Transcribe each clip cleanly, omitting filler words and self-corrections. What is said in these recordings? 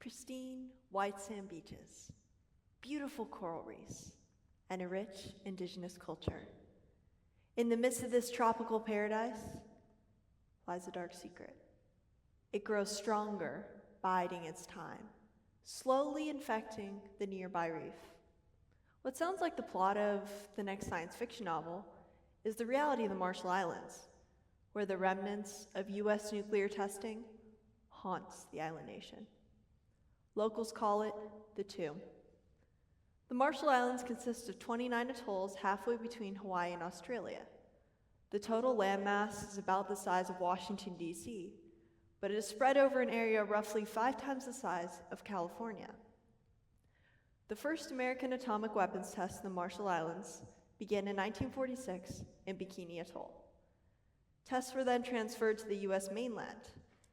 pristine white sand beaches, beautiful coral reefs, and a rich indigenous culture. In the midst of this tropical paradise lies a dark secret. It grows stronger, biding its time, slowly infecting the nearby reef. What sounds like the plot of the next science fiction novel is the reality of the Marshall Islands, where the remnants of US nuclear testing haunts the island nation. Locals call it the Tomb. The Marshall Islands consist of 29 atolls halfway between Hawaii and Australia. The total landmass is about the size of Washington, D.C., but it is spread over an area roughly 5 times the size of California. The first American atomic weapons test in the Marshall Islands began in 1946 in Bikini Atoll. Tests were then transferred to the U.S. mainland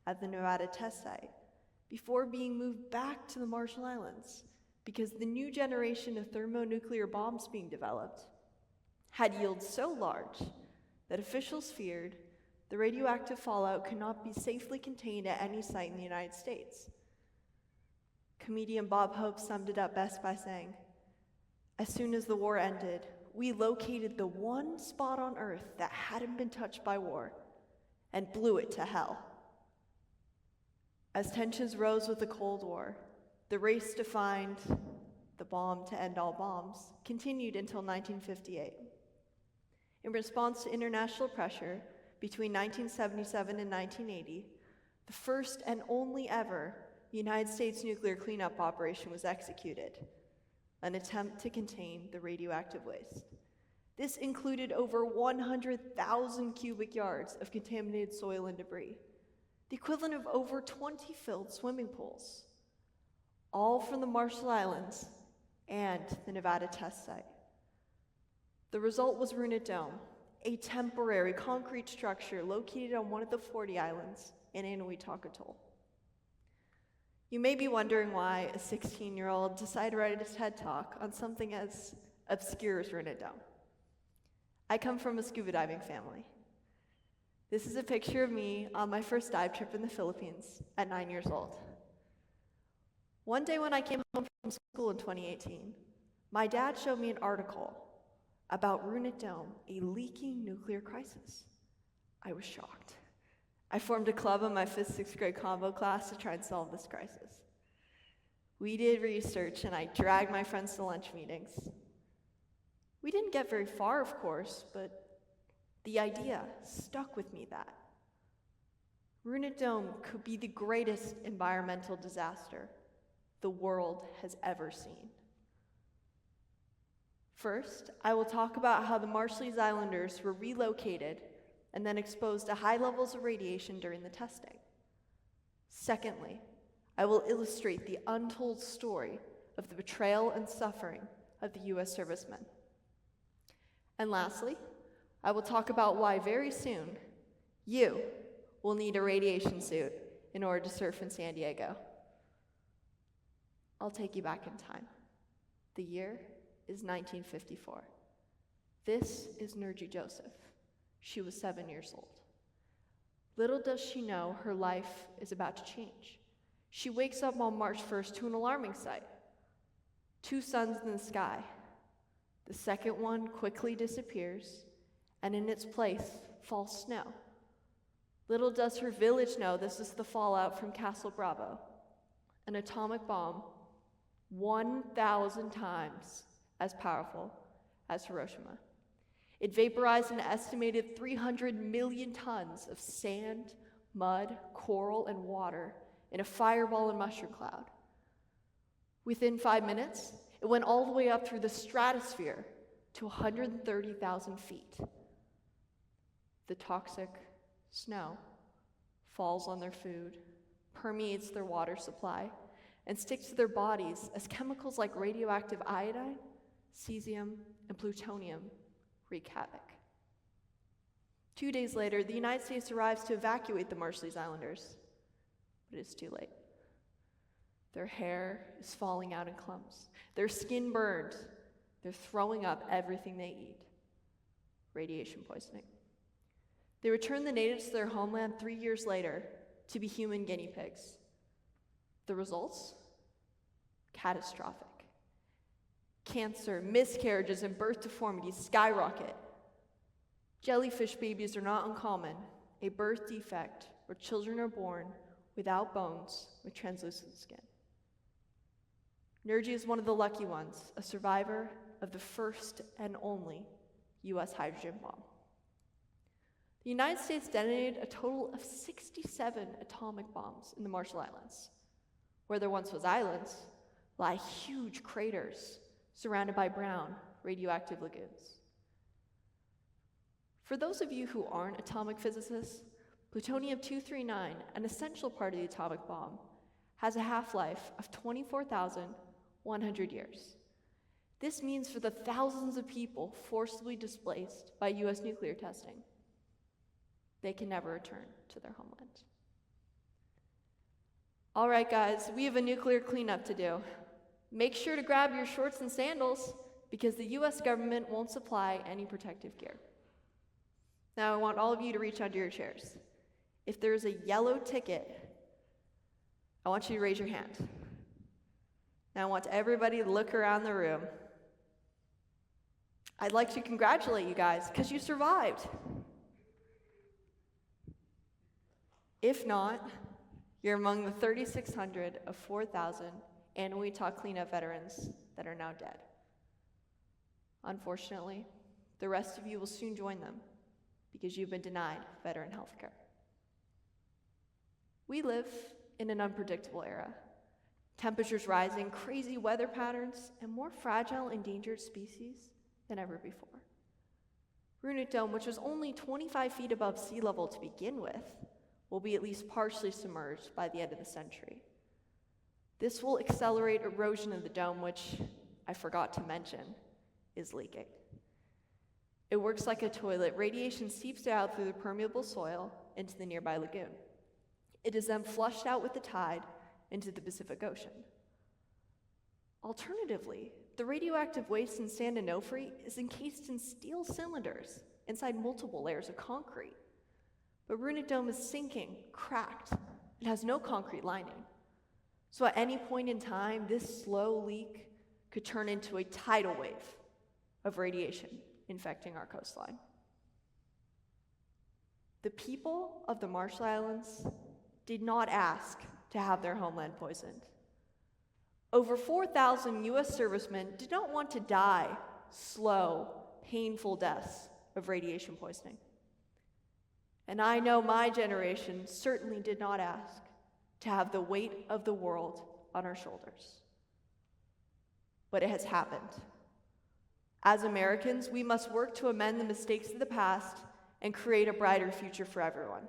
at the Nevada test site before being moved back to the Marshall Islands because the new generation of thermonuclear bombs being developed had yields so large that officials feared the radioactive fallout could not be safely contained at any site in the United States. Comedian Bob Hope summed it up best by saying, "As soon as the war ended, we located the one spot on Earth that hadn't been touched by war and blew it to hell." As tensions rose with the Cold War, the race to find the bomb to end all bombs continued until 1958. In response to international pressure, between 1977 and 1980, the first and only ever United States nuclear cleanup operation was executed, an attempt to contain the radioactive waste. This included over 100,000 cubic yards of contaminated soil and debris, the equivalent of over 20 filled swimming pools, all from the Marshall Islands and the Nevada test site. The result was Runit Dome, a temporary concrete structure located on one of the 40 islands in Inuit Atoll. You may be wondering why a 16-year-old decided to write a TED Talk on something as obscure as Runit Dome. I come from a scuba diving family. This is a picture of me on my first dive trip in the Philippines at 9 years old. One day when I came home from school in 2018, my dad showed me an article about Runit Dome, a leaking nuclear crisis. I was shocked. I formed a club in my 5th, 6th grade combo class to try and solve this crisis. We did research and I dragged my friends to lunch meetings. We didn't get very far, of course, but the idea stuck with me that Runit Dome could be the greatest environmental disaster the world has ever seen. First, I will talk about how the Marshallese Islanders were relocated and then exposed to high levels of radiation during the testing. Secondly, I will illustrate the untold story of the betrayal and suffering of the U.S. servicemen. And lastly, I will talk about why very soon you will need a radiation suit in order to surf in San Diego. I'll take you back in time. The year is 1954. This is Nurji Joseph. She was 7 years old. Little does she know her life is about to change. She wakes up on March 1st to an alarming sight. 2 suns in the sky. The second one quickly disappears, and in its place falls snow. Little does her village know this is the fallout from Castle Bravo, an atomic bomb 1,000 times as powerful as Hiroshima. It vaporized an estimated 300 million tons of sand, mud, coral, and water in a fireball and mushroom cloud. Within 5 minutes, it went all the way up through the stratosphere to 130,000 feet. The toxic snow falls on their food, permeates their water supply, and sticks to their bodies as chemicals like radioactive iodine, cesium, and plutonium wreak havoc. 2 days later, the United States arrives to evacuate the Marshallese Islanders, but it's too late. Their hair is falling out in clumps. Their skin burned. They're throwing up everything they eat. Radiation poisoning. They return the natives to their homeland 3 years later to be human guinea pigs. The results? catastrophic. Cancer, miscarriages, and birth deformities skyrocket. Jellyfish babies are not uncommon, a birth defect where children are born without bones with translucent skin. Nerji is one of the lucky ones, a survivor of the first and only US hydrogen bomb. The United States detonated a total of 67 atomic bombs in the Marshall Islands. Where there once was islands, lie huge craters surrounded by brown, radioactive lagoons. For those of you who aren't atomic physicists, plutonium-239, an essential part of the atomic bomb, has a half-life of 24,100 years. This means for the thousands of people forcibly displaced by US nuclear testing, they can never return to their homeland. All right, guys, we have a nuclear cleanup to do. Make sure to grab your shorts and sandals because the US government won't supply any protective gear. Now, I want all of you to reach under your chairs. If there's a yellow ticket, I want you to raise your hand. Now, I want everybody to look around the room. I'd like to congratulate you guys because you survived. If not, you're among the 3,600 of 4,000 annually taught cleanup veterans that are now dead. Unfortunately, the rest of you will soon join them because you've been denied veteran health care. We live in an unpredictable era. Temperatures rising, crazy weather patterns, and more fragile endangered species than ever before. Runit Dome, which was only 25 feet above sea level to begin with, will be at least partially submerged by the end of the century. This will accelerate erosion of the dome, which I forgot to mention is leaking. It works like a toilet. Radiation seeps out through the permeable soil into the nearby lagoon. It is then flushed out with the tide into the Pacific Ocean. Alternatively, the radioactive waste in San Onofre is encased in steel cylinders inside multiple layers of concrete. But Runit Dome is sinking, cracked. It has no concrete lining. So at any point in time, this slow leak could turn into a tidal wave of radiation infecting our coastline. The people of the Marshall Islands did not ask to have their homeland poisoned. Over 4,000 US servicemen did not want to die slow, painful deaths of radiation poisoning. And I know my generation certainly did not ask to have the weight of the world on our shoulders. But it has happened. As Americans, we must work to amend the mistakes of the past and create a brighter future for everyone.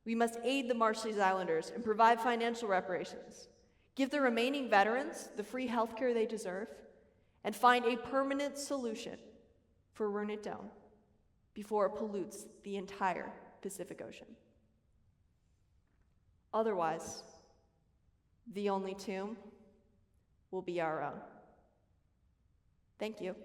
We must aid the Marshallese Islanders and provide financial reparations, give the remaining veterans the free health care they deserve, and find a permanent solution for Runit Dome before it pollutes the entire Pacific Ocean. Otherwise, the only tomb will be our own. Thank you.